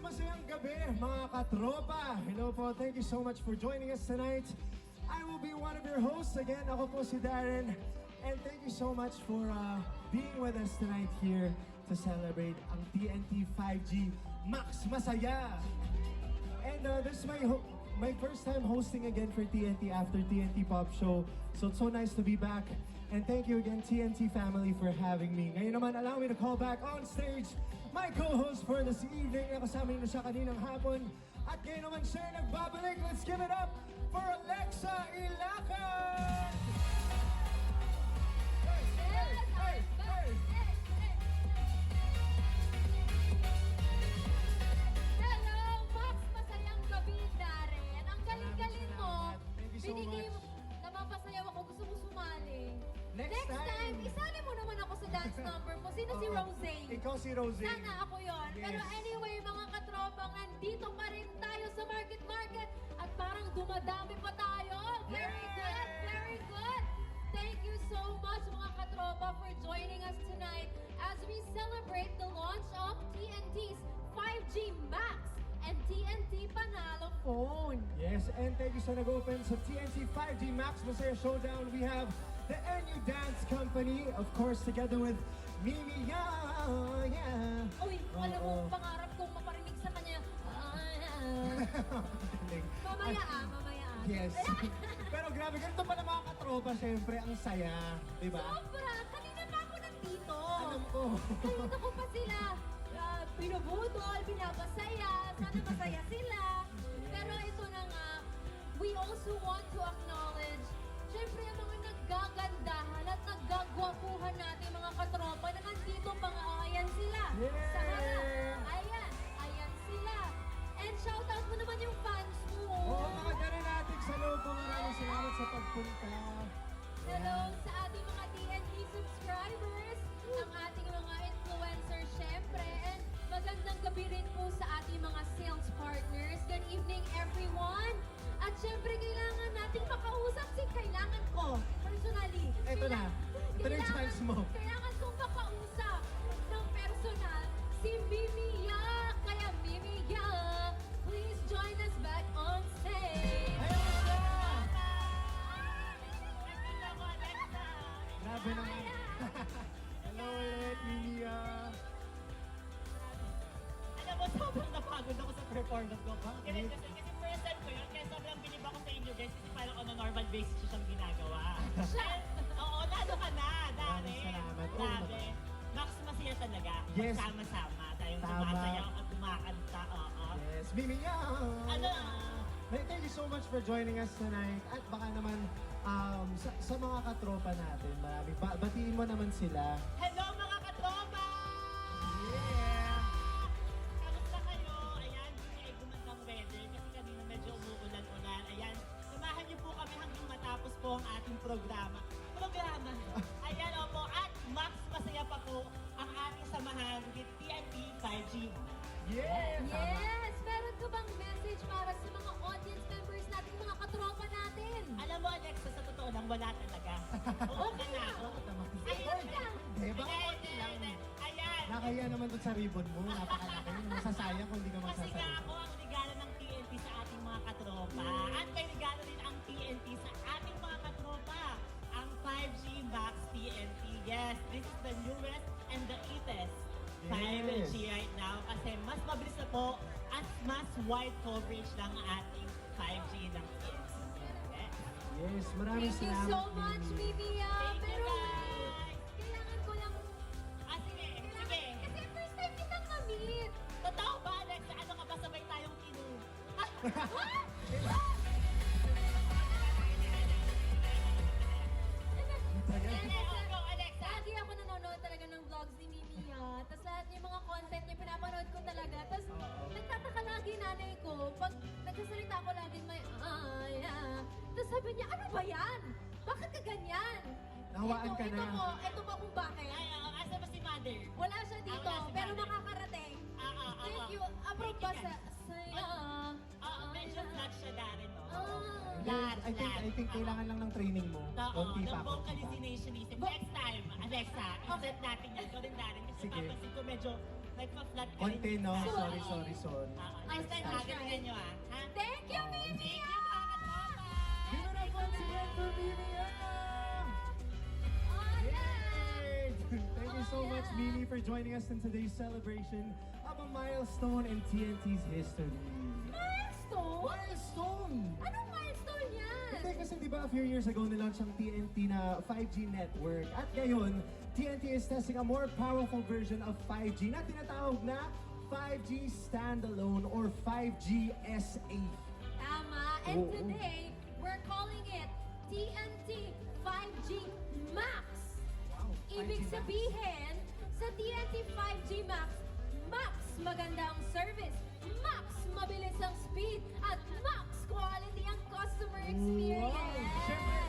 masayang gabi, mga katropa! Hello po, thank you so much for joining us tonight. I will be one of your hosts again. Ako po si Darren. And thank you so much for being with us tonight here to celebrate ang TNT 5G Max Masaya! And this is my first time hosting again for TNT after TNT Pop Show. So it's so nice to be back. And thank you again, TNT family, for having me. Ngayon naman, allow me to call back on stage my co-host for this evening. Nakasama na siya kaninang hapon. At ngayon naman siya nagbabalik. Let's give it up for Alexa Ilacan! Hey, hey, hey, hey! Hello, Max! Masayang gabi, Darren. Ang galing-galing mo. Thank you so Binigay mo, much. napapasayaw ako. Gusto mo sumali. Next time. Isali mo naman ako sa dance number mo. Sino si Oo. Rosé? Ikaw si Rosé. Sana ako yon. Yes. Pero anyway, mga katropang, nandito pa rin tayo sa Market at parang dumadami pa tayo. Very Yes! good, very good. Thank you so much, mga katropa, for joining us tonight as we celebrate the launch of TNT's 5G Max and TNT Panalo Phone. Yes, and thank you sa nag-open sa TNT 5G Max Masaya Showdown. We have the NU Dance Company, of course, together with Mimi yeah. Uy, alam mo, pangarap kong maparinig sa kanya. Mamaya. Yes. Pero grabe, ganito pala mga katropa, syempre, ang saya, di ba? Sobra! Kanina pa ako nandito. Alam ko. Kanina ko pa sila binubudol, binabasaya. Sana masaya sila. Pero ito na nga, we also want to acknowledge, syempre, ang mga naggagandahan at naggagwapuhan natin mga katropa na nandito pa nga. Ayan sila. Yeah! Sa harap. Ayan sila. And shoutout mo naman yung fans mo. Oo, mga ganun natin sa loob po. Maraming salamat sa pagpunta. Hello sa ating mga TNT subscribers, ang ating mga influencers syempre, and magandang gabi rin po sa ating mga sales partners. Good evening everyone! At syempre kailangan nating makausap kailangan ko, personally. Ito na. Ito na yung chance mo. Kailangan kong makausap ng personal si Mimi Ya. Kaya Mimi Ya, please join us back on stage. Ayun siya! Grabe naman. Hello ulit, Lilia. Alam mo, sobrang napagod ako sa performance ko. Kasi first time ko yun, kaya sobrang bilib ako sa inyo guys, kasi parang on a normal basis siya siyang ginagawa. Oo, lalo ka na, Dare. Maraming salamat. Oo, Grabe. Max, masaya talaga. Yes. Magsama-sama tayong Tama. sumasayaw at kumakanta. Oo. Yes, Mimi ya! Ano? Thank you so much for joining us tonight. At baka naman, sa mga katropa natin, marami. Batiin mo naman sila. Hello mga katropa! Yeah! Kamusta kayo? Ayan, hindi ay gumandang weather kasi kanina medyo umuulan-ulan. Ayan, samahan niyo po kami hanggang matapos po ang ating programa. Ayan, opo. At Max, masaya pa po ang ating samahan with TNT 5G. Yeah! Yes! Meron ka bang message para sa mga audience members natin, mga katropa natin? Alam mo, Alexa, sa totoo lang, wala talaga. Okay na ako. Ayun lang! Eh, baka konti lang. Ayan. Nakaya naman doon sa ribbon mo. Napakalaki. Masasayang kung di ka Kasi nga magsasalita. ako ang regalo ng TNT sa ating mga katropa. At may regalo rin ang TNT sa ating mga katropa. Ang 5G Max TNT. Yes, this is the newest and the latest 5G right now. Kasi mas mabilis na po at mas wide coverage ng ating 5G ng TNT. Yes. Yes, maraming Thank you salamat. so much, Mimi Ya. Thank you, Pero guys. kailangan ko lang, Sige. kasi first time kitang na-meet. Totoo ba, Alexa? Ano ka ba sabay tayong kinu? Go, Alexa! Lagi ako nanonood talaga ng vlogs ni Mimi Ya. Tapos lahat yung mga content niya, pinapanood ko talaga. Tapos nagtataka lagi nanay ko, pag nagsasalita ako laging may Tapos sabi niya, ano ba yan? Bakit ka ganyan? Nahawaan ka na. Ito po kung bakit. Ay, asa ba si Mother? Wala siya dito, Wala si pero Mother. makakarating. Thank you. Approve Thank ba you, sa'yo? Oo, medyo flat siya dati, no? I think kailangan lang ng training mo. Oo, Konti ng pa. vocalizationism. Next time, Alexa, iset natin yan. Ikaw rin natin. Kasi Sige. Napapansin ko medyo nagpa-flat ka Konti, no? Sorry. Sorry. Next time, galingan nyo Ha? Thank you, Mimi! Thank you, mga katropa! Give it up once again for Mimi Anna! Oh, yeah! Yay! Thank you so much, Mimi, for joining us in today's celebration of a milestone in TNT's history. Milestone? Milestone! Anong milestone yan? Hindi kasi di ba a few years ago nilaunch ang TNT na 5G network at ngayon TNT is testing a more powerful version of 5G na tinatawag na 5G standalone or 5G SA. Tama. And Oo. today, we're calling it TNT 5G Max. Wow, Ibig 5G Max. sabihin, sa TNT 5G Max, Max maganda ang service, Max mabilis ang speed, at Max quality ang customer experience. Wow! Siyempre,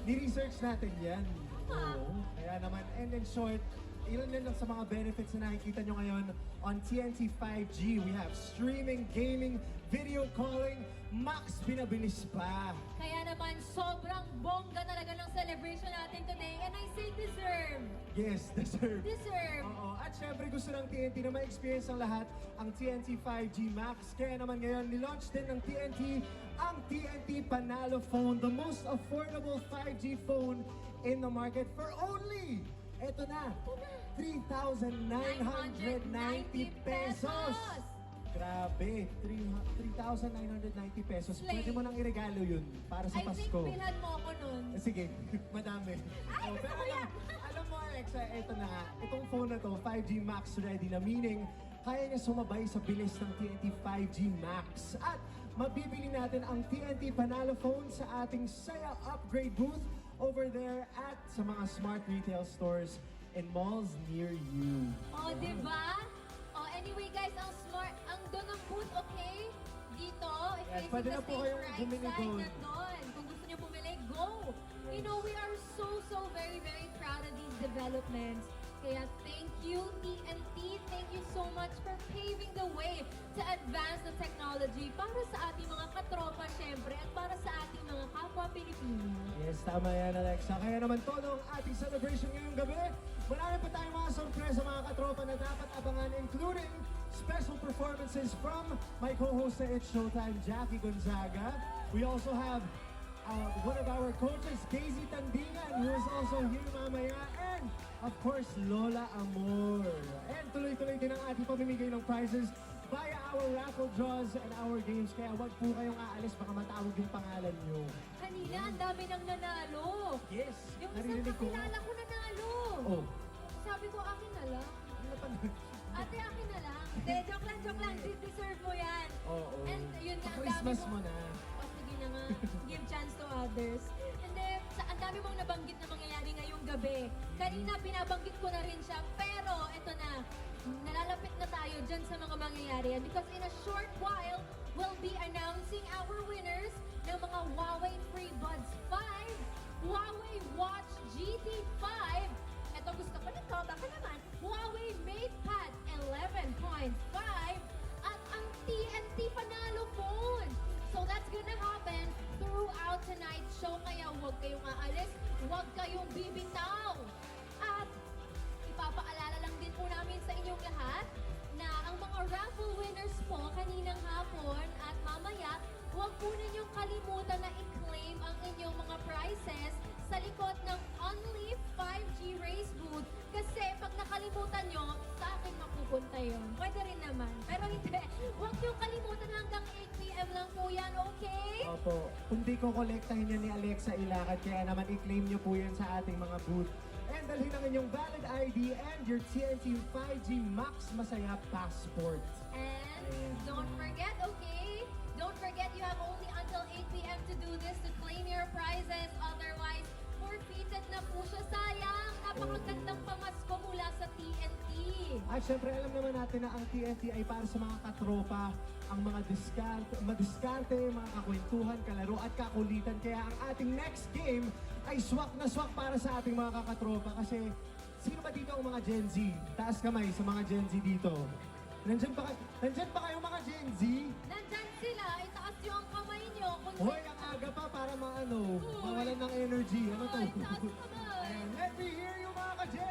ni-research natin yan. Tama. Oo. Kaya naman, and in short, ilan din lang sa mga benefits na nakikita nyo ngayon on TNT 5G. We have streaming, gaming, video calling, Max pinabilis pa. Kaya naman, sobrang bongga talaga ng celebration natin today, and I say deserve. Yes, deserve. Deserve. Oo. At syempre gusto ng TNT na ma-experience ang lahat ang TNT 5G Max. Kaya naman ngayon, nilaunch din ng TNT ang TNT Panalo Phone, the most affordable 5G phone in the market for only, eto na, 3,990 pesos. Grabe, 3,990 pesos. Slay. Pwede mo nang iregalo yun para sa I think Pasko. bilhan mo ako nun. Sige, madami. Ay, gusto pero ko yan. alam mo, Alexa, ito na nga. Itong phone na to, 5G Max ready na. Meaning, kaya niya sumabay sa bilis ng TNT 5G Max. At mabibili natin ang TNT Panalo phone sa ating Saya Upgrade booth over there at sa mga smart retail stores in malls near you. Oh, di ba? Oh, anyway guys, ang smart, ang doon ang booth, okay? Dito, if Yes, facing pwede the na po stage kayong right bumili side, doon. nandun. Kung gusto niyo bumili, go! You know, we are so very proud of these developments. Kaya thank you, TNT. Thank you so much for paving the way to advance the technology para sa ating mga katropa, syempre, at para sa ating mga kapwa Pilipino. Yes, tama yan, Alexa. Kaya naman todo ang ating celebration ngayong gabi. Marami pa tayong mga sorpresa mga katropa na dapat abangan, including special performances from my co-host sa It's Showtime, Jackie Gonzaga. We also have one of our coaches, Casey Tandingan, who is also here mamaya. And, of course, Lola Amor. And tuloy-tuloy din ang ating pamimigay ng prizes via our raffle draws and our games. Kaya wag po kayong aalis, baka matawag yung pangalan nyo. Kanina, ang dami nang nanalo. Yes, Yung isang narinig ko. kakilala ko nanalo. Oh. Sabi ko, akin na lang. Ano pa? Ate, akin na lang. Hindi, joke lang. Deserve mo yan. Oo. And yun nga, ang dami Christmas mo na. Oh, sige na nga. Give chance to others. And then, ang dami mong nabanggit na mangyayari ngayong gabi. Kanina, binabanggit ko na rin siya. Pero, eto na. Nalalapit na tayo dyan sa mga mangyayari. And because in a short while, we'll be announcing our winners ng mga Huawei FreeBuds 5, Huawei Watch GT5, ito gusto ko nito, baka naman, Huawei MatePad 11.5, at ang TNT Panalo phone. So that's gonna happen throughout tonight's show, kaya huwag kayong aalis, huwag kayong bibitaw. At ipapaalala lang din po namin sa inyong lahat na ang mga raffle winners po kaninang hapon at mamaya, huwag po ninyong kalimutan na i-claim ang inyong mga prizes sa likod ng Only 5G Race Booth. Kasi pag nakalimutan nyo, sa akin mapupunta yon. Pwede rin naman. Pero hindi, huwag nyo kalimutan hanggang 8 p.m. lang po yan, okay? Opo. Kung di ko kolektahin yan ni Alexa Ilacad, kaya naman i-claim nyo po yan sa ating mga booth. And dalhin ang inyong valid ID and your TNT 5G Max Masaya Passport. And don't forget, okay? Don't forget you have only until 8 p.m. to do this to claim your prizes. Otherwise, forfeited na po siya. Sayang! Napakagandang pamasko mula sa TNT. At syempre, alam naman natin na ang TNT ay para sa mga katropa, ang mga madiskarte, mga kakwentuhan, kalaro at kakulitan. Kaya ang ating next game ay swak na swak para sa ating mga kakatropa. Kasi sino ba dito ang mga Gen Z? Taas kamay sa mga Gen Z dito. Nandyan pa kayo mga Gen Z? Nandyan sila, itaas nyo ang kamay nyo. Kung Hoy, ang aga pa para mawalan ng energy. Ano to? Hoy, taas kamay. And let me hear you mga ka-Gen